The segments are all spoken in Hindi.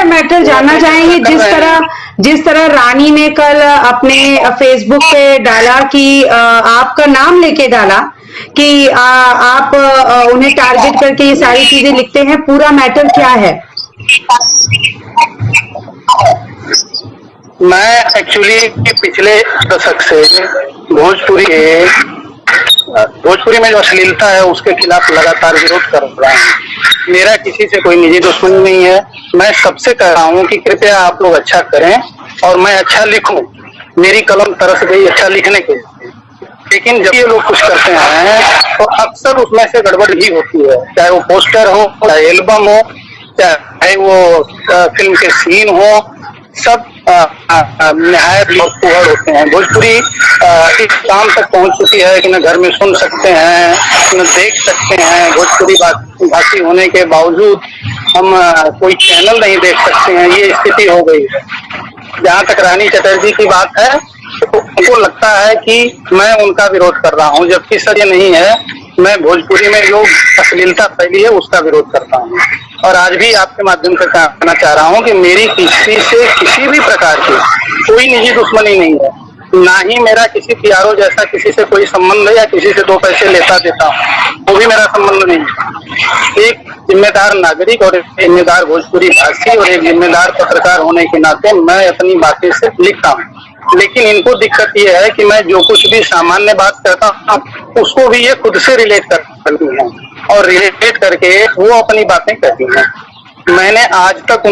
मैटर जानना चाहेंगे, जिस तरह रानी ने कल अपने फेसबुक पे डाला कि आपका नाम लेके डाला कि आप उन्हें टारगेट करके ये सारी चीजें लिखते हैं, पूरा मैटर क्या है? मैं एक्चुअली पिछले दशक से भोजपुरी में जो अश्लीलता है उसके खिलाफ लगातार विरोध कर रहा हूँ। मेरा किसी से कोई निजी दुश्मनी नहीं है। मैं सबसे कह रहा हूँ कि कृपया आप लोग अच्छा करें और मैं अच्छा लिखूं। मेरी कलम तरस गई अच्छा लिखने के, लेकिन जब ये लोग कुछ करते हैं तो अक्सर उसमें से गड़बड़ ही होती है, चाहे वो पोस्टर हो, चाहे एल्बम हो, चाहे वो फिल्म के सीन हो, सब निहायत पुअर होते हैं। भोजपुरी इस काम तक पहुंच चुकी है कि न घर में सुन सकते हैं, न देख सकते हैं। भोजपुरी भाषी होने के बावजूद हम कोई चैनल नहीं देख सकते हैं, ये स्थिति हो गई है। जहाँ तक रानी चटर्जी की बात है तो उनको लगता है कि मैं उनका विरोध कर रहा हूँ, जबकि सर ये नहीं है। मैं भोजपुरी में जो अश्लीलता फैली है उसका विरोध करता हूँ। और आज भी आपके माध्यम से कहना चाह रहा हूँ कि मेरी किसी से किसी भी प्रकार की कोई निजी दुश्मनी नहीं है, ना ही मेरा किसी पीआरओ जैसा किसी से कोई संबंध है या किसी से दो पैसे लेता देता हूँ, वो भी मेरा संबंध नहीं है। एक जिम्मेदार नागरिक और एक जिम्मेदार भोजपुरी भाषी और एक जिम्मेदार पत्रकार होने के नाते मैं अपनी बातें सिर्फ लिखता हूँ। लेकिन इनको दिक्कत ये है कि मैं जो कुछ भी सामान्य बात करता हूँ उसको भी ये खुद से रिलेट करती हैं और रिलेट करके वो अपनी बातें कहती हैं। मैंने आज तक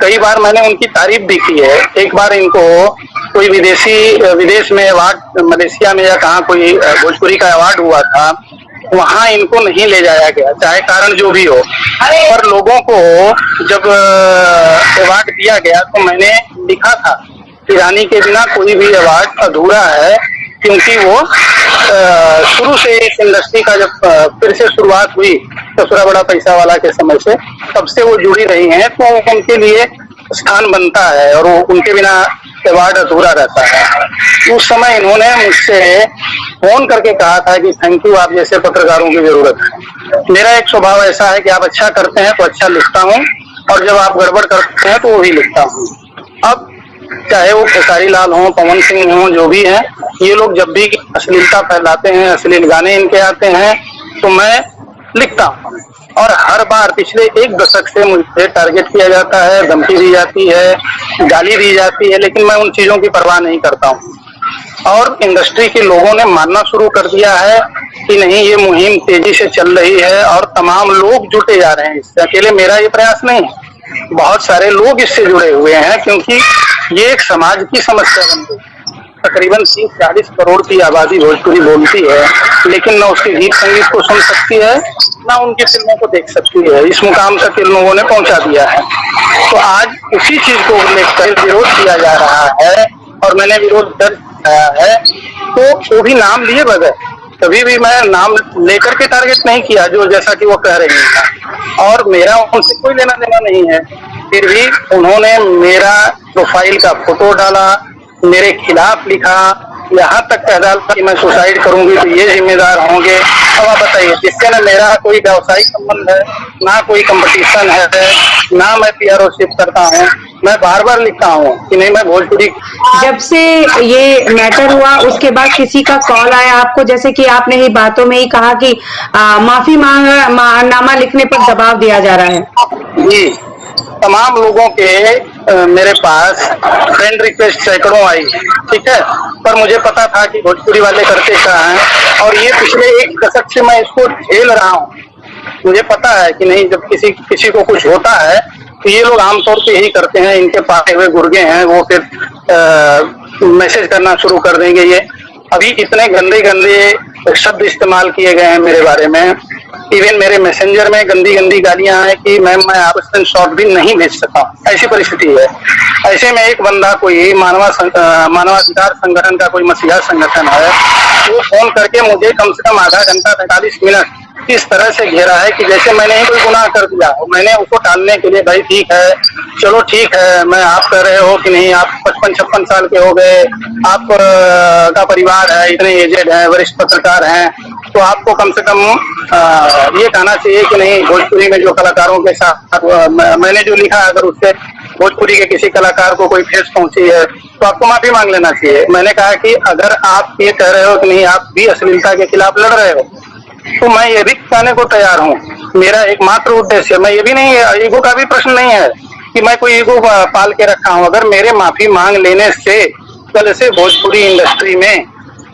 कई बार मैंने उनकी तारीफ भी की है। एक बार इनको कोई विदेश में अवार्ड, मलेशिया में या कहाँ कोई भोजपुरी का अवार्ड हुआ था, वहां इनको नहीं ले जाया गया, चाहे कारण जो भी हो। पर लोगों को जब अवार्ड दिया गया तो मैंने लिखा था कि रानी के बिना कोई भी अवार्ड अधूरा है, क्योंकि वो शुरू से इस इंडस्ट्री का जब फिर से शुरुआत हुई ससुरा बड़ा पैसा वाला के समय से, तब से वो जुड़ी रही हैं, तो उनके लिए स्थान बनता है और वो उनके बिना अवार्ड अधूरा रहता है। उस समय इन्होंने मुझसे फोन करके कहा था कि थैंक यू, आप जैसे पत्रकारों की जरूरत है। मेरा एक स्वभाव ऐसा है कि आप अच्छा करते हैं तो अच्छा लिखता हूँ, और जब आप गड़बड़ करते हैं तो वो भी लिखता हूँ। अब चाहे वो खेसारी लाल हो, पवन सिंह हो, जो भी है, ये लोग जब भी अश्लीलता फैलाते हैं, अश्लील गाने इनके आते हैं, तो मैं लिखता हूँ। और हर बार पिछले एक दशक से मुझे टारगेट किया जाता है, धमकी दी जाती है, गाली दी जाती है, लेकिन मैं उन चीजों की परवाह नहीं करता हूँ। और इंडस्ट्री के लोगों ने मानना शुरू कर दिया है कि नहीं, ये मुहिम तेजी से चल रही है और तमाम लोग जुटे जा रहे हैं इससे। अकेले मेरा ये प्रयास नहीं है, बहुत सारे लोग इससे जुड़े हुए हैं, क्योंकि ये एक समाज की समस्या बन गई। तकरीबन 30-40 करोड़ की आबादी भोजपुरी बोलती है, लेकिन न उसके गीत संगीत को सुन सकती है, न उनकी फिल्मों को देख सकती है। इस मुकाम तक इन लोगों ने पहुंचा दिया है। तो आज उसी चीज को लेकर विरोध किया जा रहा है और मैंने विरोध दर्ज किया है, तो वो भी नाम लिए बगैर। कभी भी मैं नाम लेकर के टारगेट नहीं किया, जो जैसा कि वो कह रही है, और मेरा उनसे कोई लेना देना नहीं है। फिर भी उन्होंने मेरा प्रोफाइल का फोटो डाला, मेरे खिलाफ लिखा, यहाँ तक कह डाला कि मैं सुसाइड करूंगी तो ये जिम्मेदार होंगे। अब आप बताइए, जिससे ना मेरा कोई व्यावसायिक संबंध है, ना कोई कंपटीशन है, ना मैं पीआरओशिप करता हूँ। मैं बार बार लिखता हूँ कि नहीं, मैं भोजपुरी। जब से ये मैटर हुआ उसके बाद किसी का कॉल आया आपको, जैसे कि आपने ही बातों में ही कहा कि माफी नामा लिखने पर दबाव दिया जा रहा है? जी, तमाम लोगों के मेरे पास फ्रेंड रिक्वेस्ट सैकड़ों आई, ठीक है, पर मुझे पता था कि भोजपुरी वाले करते क्या हैं, और ये पिछले एक दशक से मैं इसको झेल रहा हूँ। मुझे पता है कि नहीं, जब किसी को कुछ होता है तो ये लोग आमतौर पे यही करते हैं, इनके पाए हुए गुर्गे हैं, वो फिर मैसेज करना शुरू कर देंगे। ये अभी इतने गंदे गंदे शब्द इस्तेमाल किए गए हैं मेरे बारे में, इवन मेरे मैसेंजर में गंदी गंदी गालियां हैं कि मैम मैं आपको शॉट भी नहीं भेज सका, ऐसी परिस्थिति है। ऐसे में एक बंदा कोई मानवाधिकार संगठन का कोई मसीहा संगठन है, वो फोन करके मुझे कम से कम आधा घंटा 45 मिनट इस तरह से घेरा है कि जैसे मैंने ही कोई गुनाह कर दिया। मैंने उसको टालने के लिए, भाई ठीक है, चलो ठीक है, मैं आप कह रहे हो कि नहीं, आप 55-56 साल के हो गए, आप का परिवार है, इतने एजेड हैं, वरिष्ठ पत्रकार हैं, तो आपको कम से कम ये कहना चाहिए कि नहीं, भोजपुरी में जो कलाकारों के साथ मैंने जो लिखा, अगर उससे भोजपुरी के किसी कलाकार को कोई ठेस पहुंची है तो आपको माफी मांग लेना चाहिए। मैंने कहा कि अगर आप ये कह रहे हो कि नहीं, आप भी अश्लीलता के खिलाफ लड़ रहे हो, तो मैं ये भी कहने को तैयार हूँ। मेरा एकमात्र उद्देश्य, मैं ये भी नहीं, ईगो का भी प्रश्न नहीं है कि मैं कोई ईगो पाल के रखा हूँ। अगर मेरे माफी मांग लेने से कल से भोजपुरी इंडस्ट्री में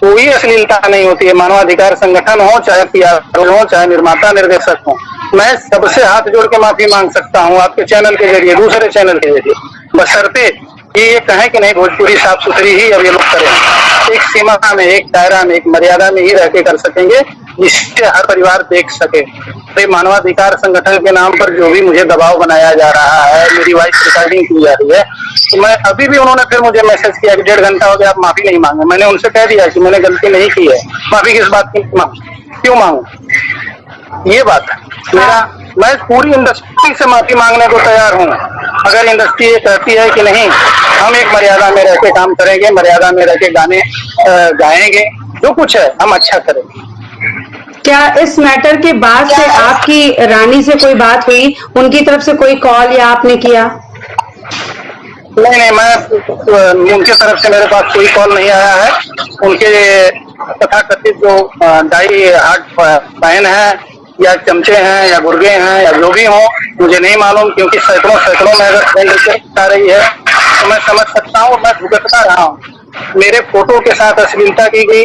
कोई अश्लीलता नहीं होती है, मानवाधिकार संगठन हो, चाहे पीआर हो, चाहे निर्माता निर्देशक हो, मैं सबसे हाथ जोड़ के माफी मांग सकता हूँ आपके चैनल के जरिए, दूसरे चैनल के जरिए, बशर्ते कि ये कहें कि नहीं, भोजपुरी साफ सुथरी ही अब ये लोग करें। एक सीमा में, एक दायरा में, एक मर्यादा में ही रह के कर सकेंगे, जिससे हर परिवार देख सके। तो मानवाधिकार संगठन के नाम पर जो भी मुझे दबाव बनाया जा रहा है, मेरी वॉइस रिकॉर्डिंग की जा रही है, तो मैं अभी भी, उन्होंने फिर मुझे मैसेज किया कि 1.5 घंटा हो गया, आप माफी नहीं मांगे। मैंने उनसे कह दिया कि मैंने गलती नहीं की है, माफी किस बात की क्यों मांगू, ये बात है मेरा। मैं पूरी इंडस्ट्री से माफी मांगने को तैयार हूँ। अगर इंडस्ट्री ये कहती है कि नहीं, हम एक मर्यादा में रह के काम करेंगे, मर्यादा में रह के गाने गाएंगे, जो कुछ है हम अच्छा करेंगे। क्या इस मैटर के बाद से आपकी रानी से कोई बात हुई, उनकी तरफ से कोई कॉल या आपने किया? नहीं, मैं उनके तरफ से मेरे पास कोई कॉल नहीं आया है। उनके तथाकथित जो डाई हार्ट बहन है, या चमचे हैं, या गुर्गे हैं, या जो भी हो, मुझे नहीं मालूम, क्योंकि सैकड़ों में अगर फ्रेंड रिक्वेस्ट आ रही है तो मैं समझ सकता हूँ, मैं भुगतना रहा हूँ। मेरे फोटो के साथ अश्लीलता की गई।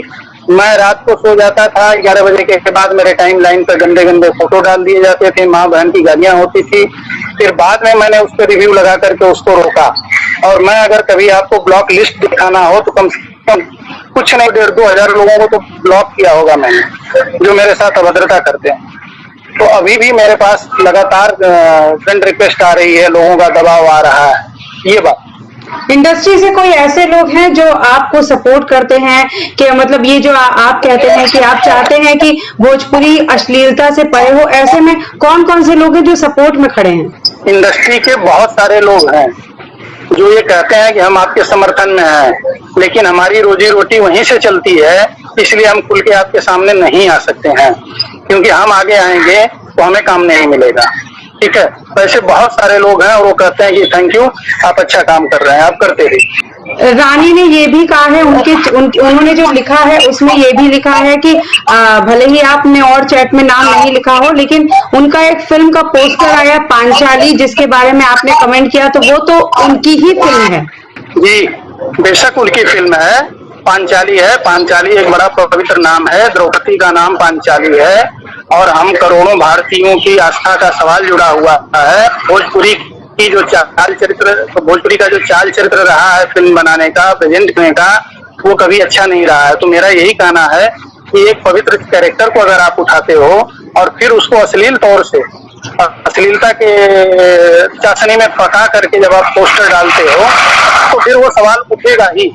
मैं रात को सो जाता था, 11 बजे के बाद मेरे टाइम लाइन पर गंदे गंदे फोटो डाल दिए जाते थे, माँ बहन की गालियां होती थी। फिर बाद में मैंने उस पर रिव्यू लगा करके उसको रोका। और मैं अगर कभी आपको ब्लॉक लिस्ट दिखाना हो तो कम से कम कुछ नहीं, 1,500-2 हजार लोगों को तो ब्लॉक किया होगा मैंने, जो मेरे साथ अभद्रता करते हैं। तो अभी भी मेरे पास लगातार फ्रेंड रिक्वेस्ट आ रही है, लोगों का दबाव आ रहा है, ये बात। इंडस्ट्री से कोई ऐसे लोग हैं जो आपको सपोर्ट करते हैं कि मतलब ये जो आप कहते हैं कि आप चाहते हैं कि भोजपुरी अश्लीलता से परे हो, ऐसे में कौन कौन से लोग हैं जो सपोर्ट में खड़े हैं? इंडस्ट्री के बहुत सारे लोग हैं जो ये कहते हैं कि हम आपके समर्थन में हैं, लेकिन हमारी रोजी रोटी वहीं से चलती है, इसलिए हम खुल के आपके सामने नहीं आ सकते हैं, क्योंकि हम आगे आएंगे तो हमें काम नहीं मिलेगा। ठीक है, वैसे बहुत सारे लोग हैं और वो कहते हैं कि थैंक यू, आप अच्छा काम कर रहे हैं, आप करते रहिए। रानी ने ये भी कहा है, उन्होंने जो लिखा है उसमें ये भी लिखा है कि भले ही आपने और चैट में नाम नहीं लिखा हो, लेकिन उनका एक फिल्म का पोस्टर आया पांचाली, जिसके बारे में आपने कमेंट किया, तो वो तो उनकी ही फिल्म है। जी, बेशक उनकी फिल्म है, पांचाली है। पांचाली एक बड़ा पवित्र नाम है, द्रौपदी का नाम पांचाली है, और हम करोड़ों भारतीयों की आस्था का सवाल जुड़ा हुआ है। भोजपुरी की जो चाल चरित्र, भोजपुरी का जो चाल चरित्र रहा है फिल्म बनाने का, प्रेजेंट करने का, वो कभी अच्छा नहीं रहा है। तो मेरा यही कहना है कि एक पवित्र कैरेक्टर को अगर आप उठाते हो और फिर उसको अश्लील तौर से, अश्लीलता के चाशनी में पका करके जब आप पोस्टर डालते हो, तो फिर वो सवाल उठेगा ही।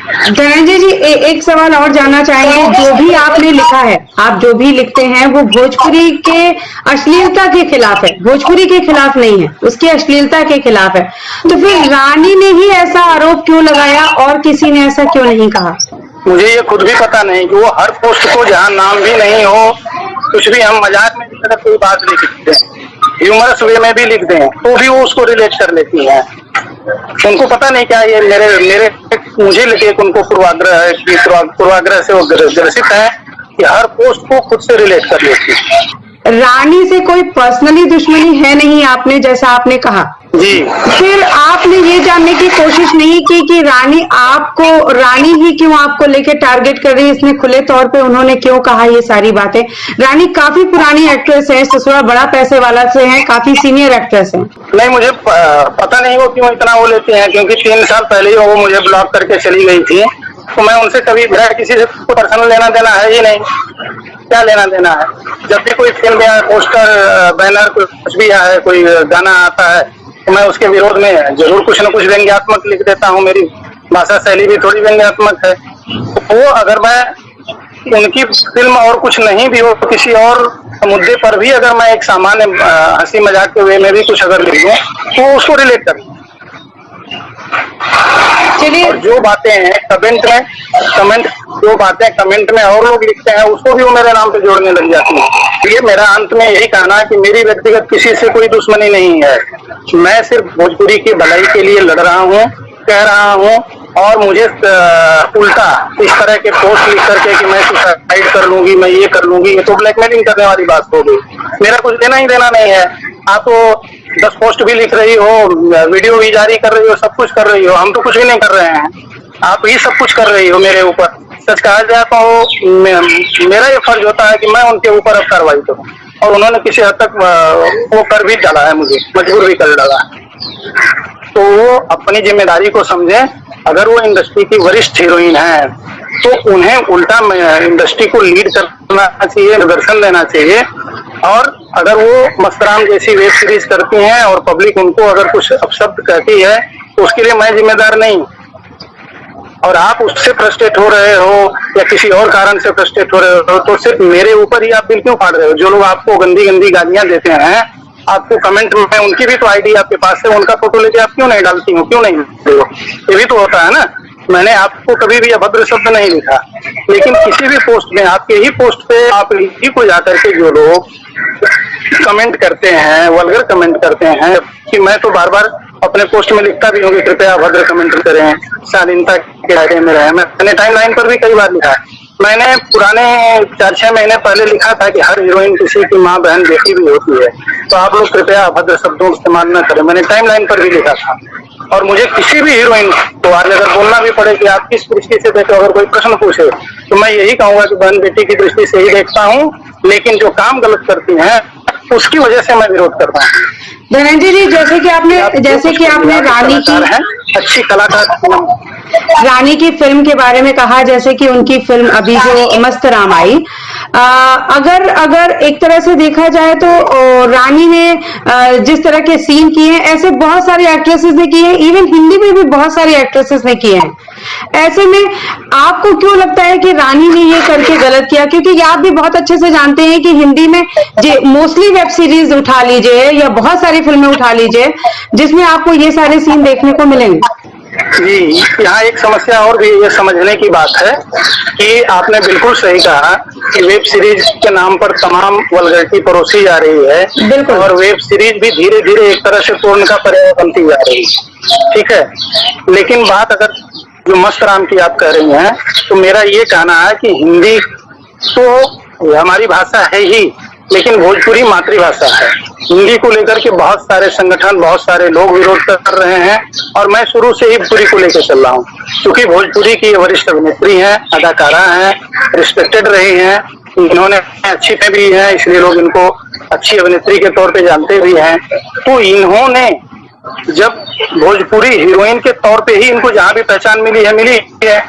धनंजय जी, एक सवाल और जानना चाहेंगे। जो भी आपने लिखा है, आप जो भी लिखते हैं, वो भोजपुरी के अश्लीलता के खिलाफ है, भोजपुरी के खिलाफ नहीं है, उसकी अश्लीलता के खिलाफ है। तो फिर रानी ने ही ऐसा आरोप क्यों लगाया और किसी ने ऐसा क्यों नहीं कहा? मुझे ये खुद भी पता नहीं कि वो हर पोस्ट को, जहाँ नाम भी नहीं हो, कुछ भी हम मजाक में भी कोई बात लिखते हैं, ह्यूमरस वे में भी लिखते हैं, तो भी वो उसको रिलेट कर लेती है। उनको पता नहीं क्या ये मेरे मुझे लगे कि उनको पूर्वाग्रह है, कि पूर्वाग्रह से वो ग्रसित है कि हर पोस्ट को खुद से रिलेट कर लेती है। रानी से कोई पर्सनली दुश्मनी है नहीं, आपने जैसा आपने कहा जी। फिर आपने ये जानने की कोशिश नहीं की कि रानी ही क्यों आपको लेके टारगेट कर रही है? इसने खुले तौर पे उन्होंने क्यों कहा ये सारी बातें? रानी काफी पुरानी एक्ट्रेस है, ससुरा बड़ा पैसे वाला से है, काफी सीनियर एक्ट्रेस है। नहीं, मुझे पता नहीं वो क्यों इतना वो लेते हैं, क्योंकि 3 साल पहले ही वो मुझे ब्लॉक करके चली गई थी, तो मैं उनसे कभी किसी से पर्सनल लेना देना है ही नहीं। क्या लेना देना है? जब भी कोई फिल्म या पोस्टर, बैनर, कुछ भी है, कोई गाना आता है, तो मैं उसके विरोध में जरूर कुछ न कुछ व्यंग्यात्मक लिख देता हूँ। मेरी भाषा शैली भी थोड़ी व्यंग्यात्मक है। तो वो अगर मैं उनकी फिल्म और कुछ नहीं भी हो, किसी और मुद्दे पर भी अगर मैं एक सामान्य हंसी मजाक के वे में भी कुछ अगर लिख दूं, तो उसको रिलेट कर चलिए। और जो बातें हैं जो बातें कमेंट में और लोग लिखते हैं उसको भी वो मेरे नाम पे जोड़ने लग जाती है। ये मेरा अंत में यही कहना है कि मेरी व्यक्तिगत किसी से कोई दुश्मनी नहीं है, मैं सिर्फ भोजपुरी की भलाई के लिए लड़ रहा हूँ, कह रहा हूँ। और मुझे उल्टा इस तरह के पोस्ट लिख करके कि मैं सुसाइड कर लूंगी, मैं ये कर लूंगी, ये तो ब्लैकमेलिंग करने वाली बात हो गई। मेरा कुछ देना ही देना नहीं है। आप तो 10 पोस्ट भी लिख रही हो, वीडियो भी जारी कर रही हो, सब कुछ कर रही हो, हम तो कुछ भी नहीं कर रहे हैं, आप ही सब कुछ कर रही हो मेरे ऊपर। सच कहा जाए तो मेरा ये फर्ज होता है कि मैं उनके ऊपर अब कार्रवाई करूं, और उन्होंने किसी हद तक वो कर भी डाला है, मुझे मजबूर भी कर डाला है। तो वो अपनी जिम्मेदारी को समझें। अगर वो इंडस्ट्री की वरिष्ठ हीरोइन है तो उन्हें उल्टा इंडस्ट्री को लीड करना चाहिए, प्रदर्शन देना चाहिए। और अगर वो मस्तराम जैसी वेब सीरीज करती हैं और पब्लिक उनको अगर कुछ अपशब्द कहती है तो उसके लिए मैं जिम्मेदार नहीं। और आप उससे फ्रस्ट्रेट हो रहे हो या किसी और कारण से फ्रस्ट्रेट हो रहे हो तो सिर्फ मेरे ऊपर ही आप दिल क्यों फाड़ रहे हो? जो लोग आपको गंदी गंदी गालियां देते हैं, आपको कमेंट में, उनकी भी तो आईडी आपके पास है, उनका फोटो लेके आप क्यों नहीं डालती हो, क्यों नहीं डालते हो? ये भी तो होता है ना। मैंने आपको कभी भी अभद्र शब्द नहीं लिखा, लेकिन किसी भी पोस्ट में, आपके ही पोस्ट पे आप ही को जाकर के जो लोग कमेंट करते हैं, वल्गर कमेंट करते हैं, कि मैं तो बार बार अपने पोस्ट में लिखता भी हूँ कि कृपया अभद्र कमेंट करें, शालीनता के दायरे में रहें। मैंने टाइमलाइन पर भी कई बार लिखा है। मैंने पुराने 4-6 महीने पहले लिखा था कि हर हीरोइन किसी की माँ, बहन, बेटी भी होती है, तो आप लोग कृपया अभद्र शब्दों का इस्तेमाल न करें। मैंने टाइमलाइन पर भी लिखा था। और मुझे किसी भी हीरोइन को आज अगर बोलना भी पड़े कि आप किस दृष्टि से देखो, अगर कोई प्रश्न पूछे तो मैं यही कहूंगा कि बहन बेटी की दृष्टि से ही देखता हूँ, लेकिन जो काम गलत करती हैं उसकी वजह से मैं विरोध करता हूँ। धनंजय जी, जैसे कि आपने रानी की अच्छी कलाकार रानी की फिल्म के बारे में कहा, जैसे कि उनकी फिल्म अभी जो मस्त राम आई, अगर एक तरह से देखा जाए तो रानी ने जिस तरह के सीन किए हैं, ऐसे बहुत सारी एक्ट्रेसेस ने किए हैं, इवन हिंदी में भी बहुत सारी एक्ट्रेसेस ने किए हैं। ऐसे में आपको क्यों लगता है कि रानी ने ये करके गलत किया? क्योंकि आप भी बहुत अच्छे से जानते हैं कि हिंदी में मोस्टली वेब सीरीज उठा लीजिए या बहुत सारी फिल्में उठा लीजिए जिसमें आपको ये सारे सीन देखने को मिलेंगे। जी, यहाँ एक समस्या और भी ये समझने की बात है कि आपने बिल्कुल सही कहा कि वेब सीरीज के नाम पर तमाम वल्गरिटी परोसी जा रही है, और वेब सीरीज भी धीरे धीरे एक तरह से पूर्ण का पर्याय बनती जा रही है। ठीक है, लेकिन बात अगर जो मस्त राम की आप कह रही हैं, तो मेरा ये कहना है कि हिंदी तो हमारी भाषा है ही, लेकिन भोजपुरी मातृभाषा है। हिंदी को लेकर के बहुत सारे संगठन, बहुत सारे लोग विरोध कर रहे हैं, और मैं शुरू से ही भोजपुरी को लेकर चल रहा हूँ, क्योंकि भोजपुरी की वरिष्ठ अभिनेत्री हैं, अदाकारा हैं, रिस्पेक्टेड रही हैं, इन्होंने अच्छी पे भी है, इसलिए लोग इनको अच्छी अभिनेत्री के तौर पे जानते भी हैं। तो इन्होंने जब भोजपुरी हीरोइन के तौर पे ही इनको जहाँ भी पहचान मिली है,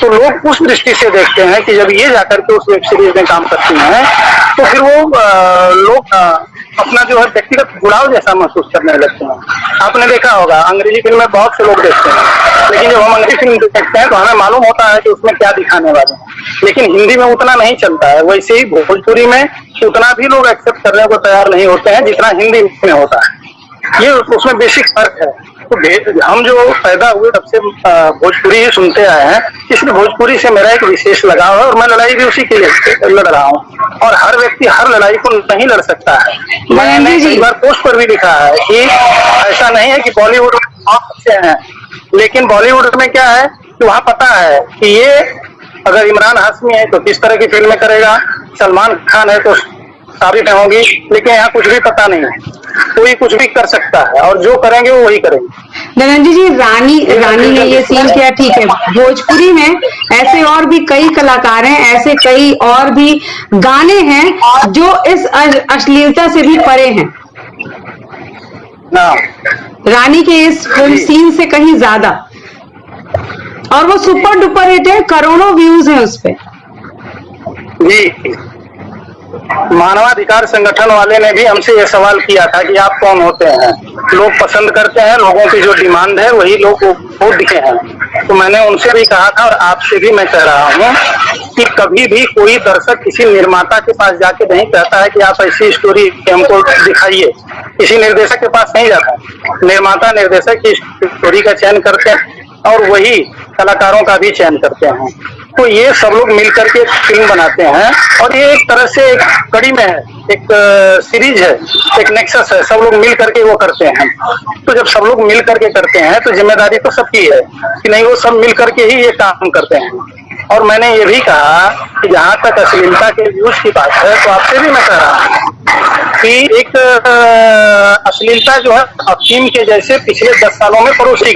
तो लोग उस दृष्टि से देखते हैं कि जब ये जाकर के उस वेब सीरीज में काम करती हैं तो फिर वो लोग अपना जो है व्यक्तिगत जुड़ाव जैसा महसूस करने लगते हैं। आपने देखा होगा अंग्रेजी फिल्में बहुत से लोग देखते हैं, लेकिन जब हम अंग्रेजी फिल्म देखते हैं तो हमें मालूम होता है कि उसमें क्या दिखाने वाले हैं, लेकिन हिंदी में उतना नहीं चलता है। वैसे ही भोजपुरी में उतना भी लोग एक्सेप्ट करने को तैयार नहीं होते हैं जितना हिंदी में होता है। ये उसमें बेसिक फर्क है। तो हम जो पैदा हुए तब से भोजपुरी ही सुनते आए हैं, इसलिए भोजपुरी से मेरा एक विशेष लगाव है, और मैं लड़ाई भी उसी के लिए लड़ रहा हूँ। और हर व्यक्ति हर लड़ाई को नहीं लड़ सकता है। मैंने कई बार पोस्ट पर भी लिखा है कि ऐसा नहीं है कि बॉलीवुड में बहुत अच्छे हैं, लेकिन बॉलीवुड में क्या है कि वहाँ पता है कि ये अगर इमरान हाशमी है तो किस तरह की फिल्में करेगा, सलमान खान है तो साबित होंगी, लेकिन यहाँ कुछ भी पता नहीं है, कोई कुछ भी कर सकता है, और जो करेंगे वो वही करेंगे। धनंजय जी, रानी ने ये सीन किया, ठीक है। भोजपुरी में ऐसे और भी कई कलाकार हैं, ऐसे कई और भी गाने हैं जो इस अश्लीलता से भी परे हैं, रानी के इस फिल्म सीन से कहीं ज्यादा, और वो सुपर डुपर हिट है, करोड़ों व्यूज हैं उस पे। जी, मानवाधिकार संगठन वाले ने भी हमसे यह सवाल किया था कि आप कौन होते हैं। लोग पसंद करते हैं, लोगों की जो डिमांड है वही लोग वोट दिखे हैं। तो मैंने उनसे भी कहा था, और आपसे भी मैं कह रहा हूँ कि कभी भी कोई दर्शक किसी निर्माता के पास जाके नहीं कहता है कि आप ऐसी स्टोरी हमको दिखाइए, किसी निर्देशक के पास नहीं जाता। निर्माता निर्देशक की स्टोरी का चयन करते हैं, और वही कलाकारों का भी चयन करते हैं। तो ये सब लोग मिल करके एक फिल्म बनाते हैं और ये एक तरह से एक कड़ी में है, एक सीरीज है, एक नेक्सस है, सब लोग मिल करके वो करते हैं। तो जब सब लोग मिल करके करते हैं तो जिम्मेदारी तो सबकी है कि नहीं, वो सब मिल करके ही ये काम करते हैं। और मैंने ये भी कहा कि जहां तक अश्लीलता के व्यूज की बात है तो आपसे भी मैं कह रहा हूँ कि एक अश्लीलता जो है अफीम के जैसे पिछले 10 सालों में परोसी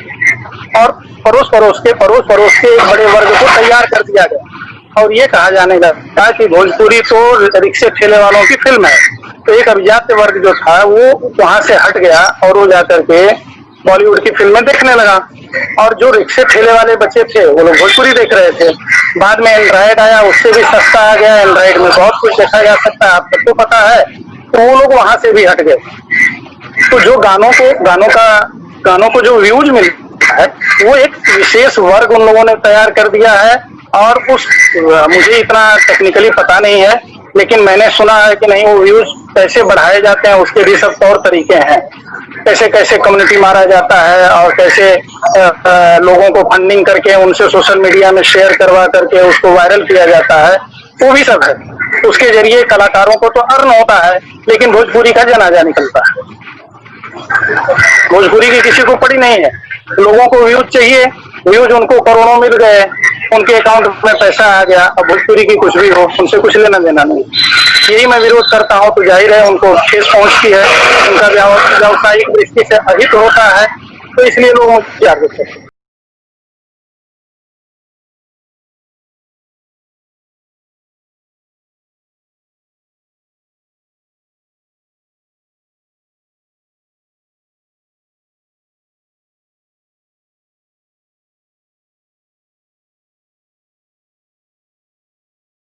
और परोस परोस के एक बड़े वर्ग को तैयार कर दिया गया और ये कहा जाने लगा कि भोजपुरी तो रिक्शे ठेले वालों की फिल्म है। तो एक अभिजात वर्ग जो था वो वहां से हट गया और वो जाकर के बॉलीवुड की फिल्में देखने लगा और जो रिक्शे ठेले वाले बच्चे थे वो लोग भोजपुरी देख रहे थे। बाद में एंड्रॉयड आया, उससे भी सस्ता आ गया, एंड्रॉयड में बहुत कुछ देखा जा सकता है, आप सबको पता है। तो वो लोग वहां से भी हट गए। तो जो गानों को जो व्यूज मिलता है वो एक विशेष वर्ग उन लोगों ने तैयार कर दिया है। और मुझे इतना टेक्निकली पता नहीं है, लेकिन मैंने सुना है कि नहीं, वो व्यूज कैसे बढ़ाए जाते हैं उसके भी सब तौर तरीके हैं। कैसे कैसे कम्युनिटी मारा जाता है और कैसे लोगों को फंडिंग करके उनसे सोशल मीडिया में शेयर करवा करके उसको वायरल किया जाता है, वो भी सब है। उसके जरिए कलाकारों को तो अर्न होता है, लेकिन भोजपुरी का जनाजा निकलता है। भोजपुरी की किसी को पड़ी नहीं है, लोगों को व्यूज चाहिए, व्यूज उनको करोड़ों मिल गए, उनके अकाउंट में पैसा आ गया। अब भोजपुरी की कुछ भी हो, उनसे कुछ लेना देना नहीं। यही मैं विरोध करता हूँ। तो जाहिर है उनको ठेस पहुंचती है, उनका व्यावसायिक दृष्टि से अहित होता है, तो इसलिए लोगों को